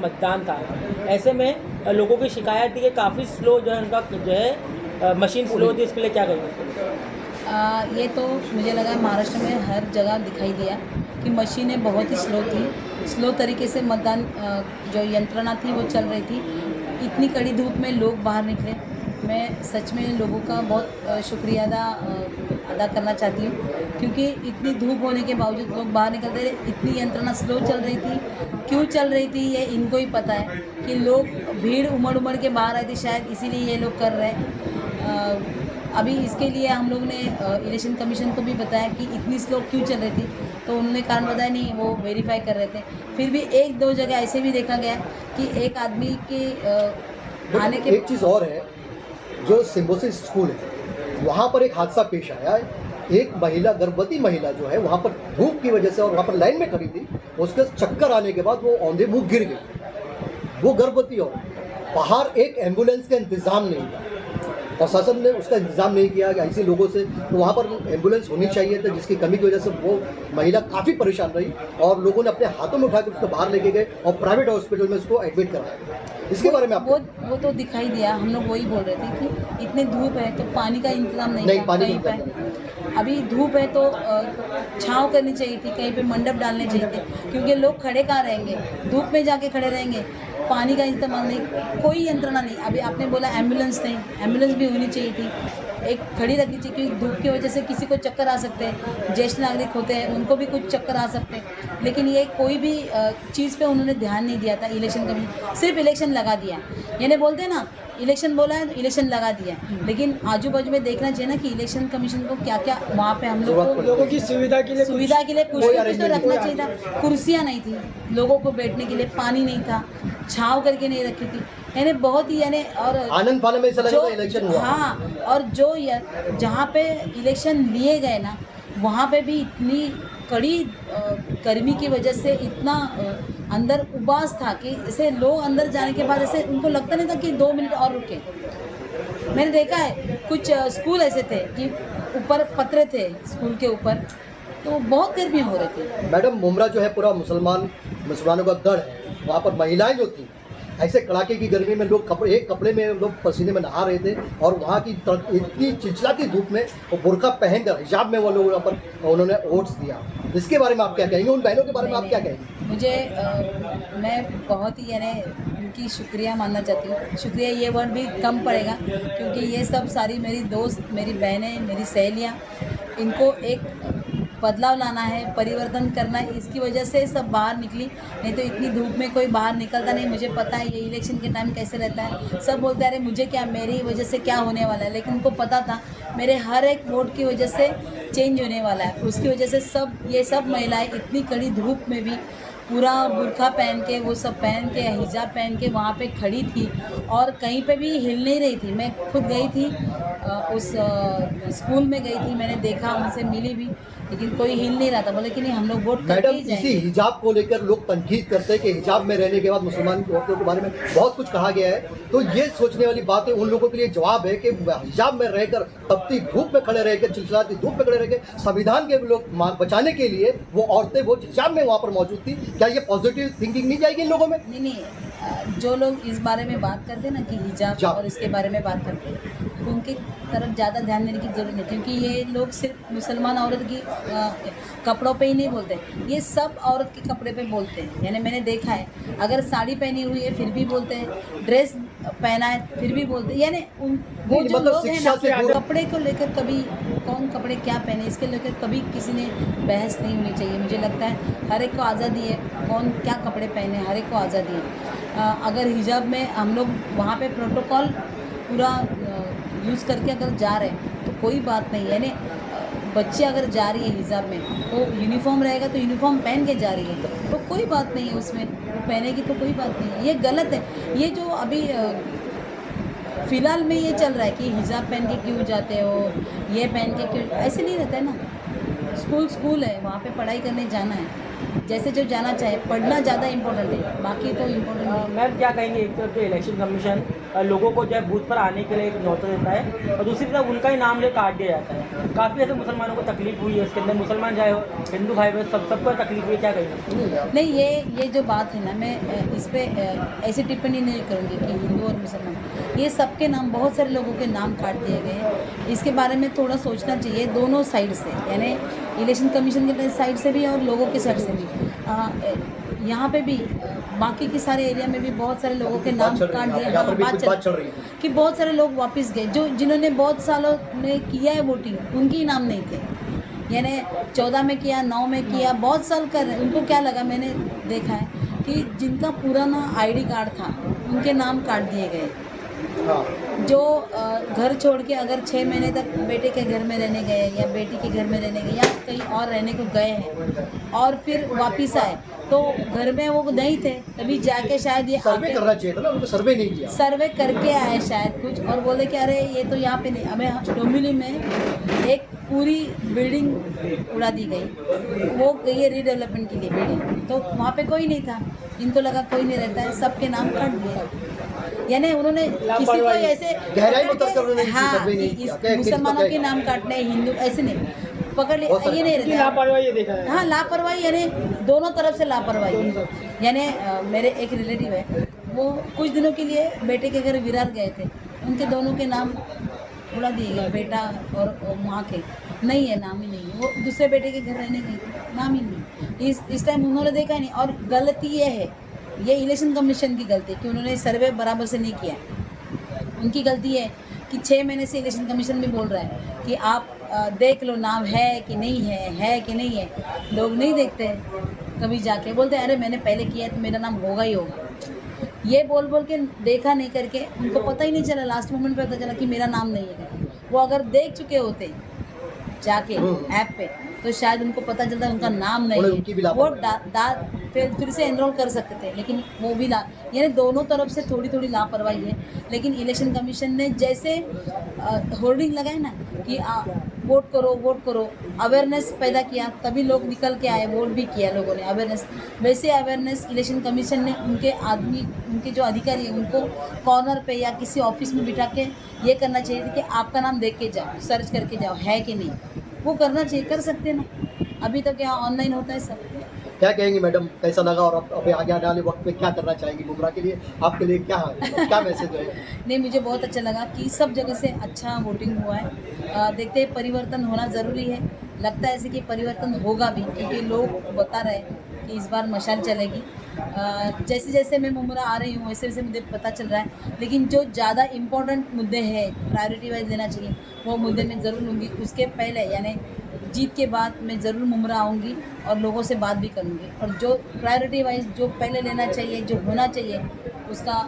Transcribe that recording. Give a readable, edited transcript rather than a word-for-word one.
मतदान था। ऐसे में लोगों की शिकायत थी कि काफ़ी स्लो जो है उनका जो है मशीन स्लो थी, इसके लिए क्या करेंगे? ये तो मुझे लगा महाराष्ट्र में हर जगह दिखाई दिया कि मशीनें बहुत ही स्लो थी। स्लो तरीके से मतदान जो यंत्रणा थी वो चल रही थी। इतनी कड़ी धूप में लोग बाहर निकले। मैं सच में लोगों का बहुत शुक्रिया अदा करना चाहती हूँ, क्योंकि इतनी धूप होने के बावजूद लोग बाहर निकलते रहे। इतनी यंत्रणा स्लो चल रही थी, क्यों चल रही थी ये इनको ही पता है कि लोग भीड़ उमड़ के बाहर आए थे, शायद इसीलिए ये लोग कर रहे हैं। अभी इसके लिए हम लोग ने इलेक्शन कमीशन को भी बताया कि इतनी स्लो क्यों चल रही थी, तो उन्होंने कारण बताया नहीं, वो वेरीफाई कर रहे थे। फिर भी एक दो जगह ऐसे भी देखा गया कि एक आदमी के आने के एक चीज़ और है, जो सिम्बोसिस स्कूल है वहाँ पर एक हादसा पेश आया। एक महिला, गर्भवती महिला जो है वहाँ पर धूप की वजह से और वहाँ पर लाइन में खड़ी थी, उसके चक्कर आने के बाद वो औंधे मुँह गिर गई। वो गर्भवती और बाहर एक एम्बुलेंस का इंतज़ाम नहीं था, प्रशासन ने उसका इंतजाम नहीं किया कि ऐसे लोगों से, तो वहाँ पर एम्बुलेंस होनी चाहिए था, जिसकी कमी की वजह से वो महिला काफ़ी परेशान रही और लोगों ने अपने हाथों में उठाकर उसको बाहर लेके गए और प्राइवेट हॉस्पिटल में उसको एडमिट कराया। इसके बारे में आप वो तो दिखाई दिया। हम लोग वही बोल रहे थे कि इतने धूप है तो पानी का इंतजाम नहीं था पानी कहीं पे। अभी धूप है तो छाँव करनी चाहिए थी, कहीं पे मंडप डालने चाहिए थे, क्योंकि लोग खड़े कहाँ रहेंगे, धूप में जाके खड़े रहेंगे। पानी का इस्तेमाल नहीं, कोई यंत्रणा नहीं। अभी आपने बोला एम्बुलेंस नहीं, एम्बुलेंस भी होनी चाहिए थी, एक खड़ी रखनी चाहिए, क्योंकि धूप की वजह से किसी को चक्कर आ सकते हैं, ज्येष्ठ नागरिक होते हैं उनको भी कुछ चक्कर आ सकते हैं। लेकिन ये कोई भी चीज़ पे उन्होंने ध्यान नहीं दिया था। इलेक्शन कमीशन सिर्फ इलेक्शन लगा दिया, यानी बोलते हैं ना, इलेक्शन बोला है तो इलेक्शन लगा दिया। लेकिन आजू बाजू में देखना चाहिए ना कि इलेक्शन कमीशन को क्या क्या वहाँ पे हम लोगों की सुविधा के लिए कुछ तो रखना चाहिए था। कुर्सियाँ नहीं थी लोगों को बैठने के लिए, पानी नहीं था, छाँव करके नहीं रखी थी, यानी बहुत ही, यानी और आनंद फानंद में जो इलेक्शन हुआ। हाँ, और जो जहाँ पे इलेक्शन लिए गए ना, वहाँ पे भी इतनी कड़ी गर्मी की वजह से इतना अंदर उबास था कि ऐसे लोग अंदर जाने के बाद ऐसे उनको लगता नहीं था कि 2 मिनट और रुके। मैंने देखा है कुछ स्कूल ऐसे थे कि ऊपर पतरे थे स्कूल के ऊपर, तो बहुत गर्मी हो रही थी। मैडम, मुमरा जो है पूरा मुसलमानों का गढ़ है। वहाँ पर महिलाएं जो थी, ऐसे कड़ाके की गर्मी में लोग एक कपड़े में लोग पसीने में नहा रहे थे और वहाँ की इतनी चिलचिलाती धूप में वो बुर्का पहनकर हिजाब में वो लोग वहाँ पर उन्होंने वोट्स दिया। इसके बारे में आप क्या कहेंगे? उन बहनों के बारे में आप क्या कहेंगे? मुझे मैं बहुत ही, यानी उनकी शुक्रिया मानना चाहती हूँ। शुक्रिया ये वर्ड भी कम पड़ेगा, क्योंकि ये सब सारी मेरी दोस्त, मेरी बहनें, मेरी सहेलियाँ, इनको एक बदलाव लाना है, परिवर्तन करना है, इसकी वजह से सब बाहर निकली। नहीं तो इतनी धूप में कोई बाहर निकलता नहीं। मुझे पता है ये इलेक्शन के टाइम कैसे रहता है, सब बोलते हैं अरे मुझे क्या, मेरी वजह से क्या होने वाला है, लेकिन उनको पता था मेरे हर एक वोट की वजह से चेंज होने वाला है। उसकी वजह से ये सब महिलाएं इतनी कड़ी धूप में भी पूरा बुर्का पहन के, वो सब पहन के, हिजाब पहन के वहाँ पे खड़ी थी और कहीं पे भी हिल नहीं रही थी। मैं खुद गई थी, उस स्कूल में गई थी, मैंने देखा, उनसे मिली भी, लेकिन कोई हिल नहीं रहा था। बोले कि नहीं, हम लोग वोट करके ही जाएंगे। इसी हिजाब को लेकर लोग तनकीद करते हैं कि हिजाब में रहने के बाद मुसलमान औरतों के बारे में बहुत कुछ कहा गया है। तो ये सोचने वाली बात है, उन लोगों के लिए जवाब है कि हिजाब में रहकर, तपती धूप में खड़े रहकर, चिलचिलाती धूप में खड़े रहकर संविधान के लोग बचाने के लिए वो औरतें वो हिजाब में वहाँ पर मौजूद थी। क्या ये पॉजिटिव थिंकिंग नहीं जाएगी इन लोगों में? नहीं, जो लोग इस बारे में बात करते हैं ना कि हिजाब और इसके बारे में बात करते हैं, उनकी तरफ ज़्यादा ध्यान देने की ज़रूरत नहीं, क्योंकि ये लोग सिर्फ मुसलमान औरत की कपड़ों पे ही नहीं बोलते, ये सब औरत के कपड़े पे बोलते हैं। यानी मैंने देखा है, अगर साड़ी पहनी हुई है फिर भी बोलते हैं, ड्रेस पहना है फिर भी बोलते हैं। यानी वो जो लोग हैं ना, कपड़े को लेकर कभी कौन कपड़े क्या पहने, इसके लेकर कभी किसी ने बहस नहीं होनी चाहिए। मुझे लगता है हर एक को आज़ादी है, कौन क्या कपड़े पहने, हर एक को आज़ादी है। अगर हिजाब में हम लोग वहाँ पे प्रोटोकॉल पूरा यूज़ करके अगर जा रहे हैं तो कोई बात नहीं। यानी बच्चे अगर जा रही है हिजाब में तो यूनिफॉर्म रहेगा, तो यूनिफॉर्म पहन के जा रही है तो कोई बात नहीं है उसमें, वो पहनेगी तो कोई बात नहीं है। ये गलत है। ये जो अभी फ़िलहाल में ये चल रहा है कि हिजाब पहन के क्यों जाते हो, ये पहन के क्यों, ऐसे नहीं रहता है ना। स्कूल है, वहाँ पे पढ़ाई करने जाना है। जैसे जो जाना चाहे, पढ़ना ज़्यादा इम्पोर्टेंट है, बाकी तो इम्पोर्टेंट नहीं। मैम क्या कहेंगे, एक तरफ जो इलेक्शन कमीशन लोगों को जो है बूथ पर आने के लिए एक न्योता देता है और दूसरी तरफ उनका ही नाम जो काट दिया जाता है। काफ़ी ऐसे मुसलमानों को तकलीफ हुई है इसके अंदर, मुसलमान चाहे हो हिंदू भाई बहन सबको तकलीफ हुई है, क्या कहेंगे? नहीं, ये जो बात है ना, मैं इस पर ऐसी टिप्पणी नहीं करूँगी कि हिंदू और मुसलमान, ये सबके नाम, बहुत सारे लोगों के नाम काट दिए गए हैं। इसके बारे में थोड़ा सोचना चाहिए दोनों साइड से, यानी इलेक्शन कमीशन के साइड से भी और लोगों की साइड से भी। यहाँ पे भी बाकी के सारे एरिया में भी बहुत सारे लोगों के नाम काट दिए। यहाँ पर भी बात कुछ चल बात चल रही है कि बहुत सारे लोग वापस गए, जो जिन्होंने बहुत सालों में किया है वोटिंग, उनके ही नाम नहीं थे। यानी 14 में किया, 9 में किया, बहुत साल कर रहे, उनको क्या लगा, मैंने देखा है कि जिनका पुराना आईडी कार्ड था उनके नाम काट दिए गए। हाँ। जो घर छोड़ के अगर 6 महीने तक बेटे के घर में रहने गए या बेटी के घर में रहने गए या कहीं और रहने को गए हैं और फिर वापस आए, तो घर में वो नहीं थे, तभी जाके शायद ये सर्वे करना चाहिए था ना, उनको सर्वे नहीं किया। सर्वे करके आए शायद कुछ, और बोले कि अरे ये तो यहाँ पे नहीं, हमें डोमिनी में एक पूरी बिल्डिंग उड़ा दी गई, वो गई है रीडेवलपमेंट के लिए बिल्डिंग, तो वहाँ पे कोई नहीं था, इनको लगा कोई नहीं रहता है, सबके नाम काट दिए। यानी उन्होंने किसी को ऐसे गहराई में तस्कर उन्होंने हाँ, सर्वे नहीं किया। इस मुसलमानों के नाम काटने, हिंदू ऐसे नहीं पकड़ ले, ये नहीं रहता। लापरवाही देखा है। हाँ, लापरवाही, यानी दोनों तरफ से लापरवाही है। यानी मेरे एक रिलेटिव है, वो कुछ दिनों के लिए बेटे के घर विरार गए थे, उनके दोनों के नाम उड़ा दिए गए, बेटा और माँ के नहीं है, नाम ही नहीं है। वो दूसरे बेटे के घर रहने गई थी, नाम ही नहीं। इस टाइम उन्होंने देखा ही नहीं। और गलती ये है, ये इलेक्शन कमीशन की गलती है कि उन्होंने सर्वे बराबर से नहीं किया। उनकी गलती है कि 6 महीने से इलेक्शन कमीशन भी बोल रहा है कि आप देख लो नाम है कि नहीं है कि नहीं है। लोग नहीं देखते, कभी जाके बोलते हैं अरे मैंने पहले किया तो मेरा नाम होगा ही होगा। ये बोल बोल के देखा नहीं करके उनको पता ही नहीं चला, लास्ट मोमेंट पे पता चला कि मेरा नाम नहीं है। वो अगर देख चुके होते जाके ऐप पे, तो शायद उनको पता चलता उनका नाम नहीं है, वो फिर से एनरोल कर सकते थे, लेकिन वो भी यानी दोनों तरफ से थोड़ी थोड़ी लापरवाही है। लेकिन इलेक्शन कमीशन ने जैसे होर्डिंग लगाए ना कि वोट करो, अवेयरनेस पैदा किया, तभी लोग निकल के आए, वोट भी किया लोगों ने, अवेयरनेस। वैसे अवेयरनेस इलेक्शन कमीशन ने उनके जो अधिकारी हैं उनको कॉर्नर पे या किसी ऑफिस में बिठा के ये करना चाहिए कि आपका नाम देख के जाओ, सर्च करके जाओ है कि नहीं, वो करना चाहिए, कर सकते ना। अभी तो क्या ऑनलाइन होता है सब। क्या कहेंगी मैडम, कैसा लगा और अभी आगे आने वाले वक्त में क्या करना चाहेंगी गुमराह के लिए, आपके लिए क्या मैसेज है? नहीं, मुझे बहुत अच्छा लगा कि सब जगह से अच्छा वोटिंग हुआ है। देखते हैं, परिवर्तन होना ज़रूरी है, लगता है ऐसे कि परिवर्तन होगा भी, क्योंकि लोग बता रहे हैं कि इस बार मशाल चलेगी। जैसे जैसे मैं मुमरा आ रही हूँ वैसे वैसे मुझे पता चल रहा है, लेकिन जो ज़्यादा इम्पोर्टेंट मुद्दे हैं, प्रायोरिटी वाइज लेना चाहिए, वो मुद्दे मैं ज़रूर लूँगी। उसके पहले यानी जीत के बाद मैं ज़रूर मुमरा आऊँगी और लोगों से बात भी करूँगी, और जो प्रायोरिटी वाइज जो पहले लेना चाहिए, जो होना चाहिए उसका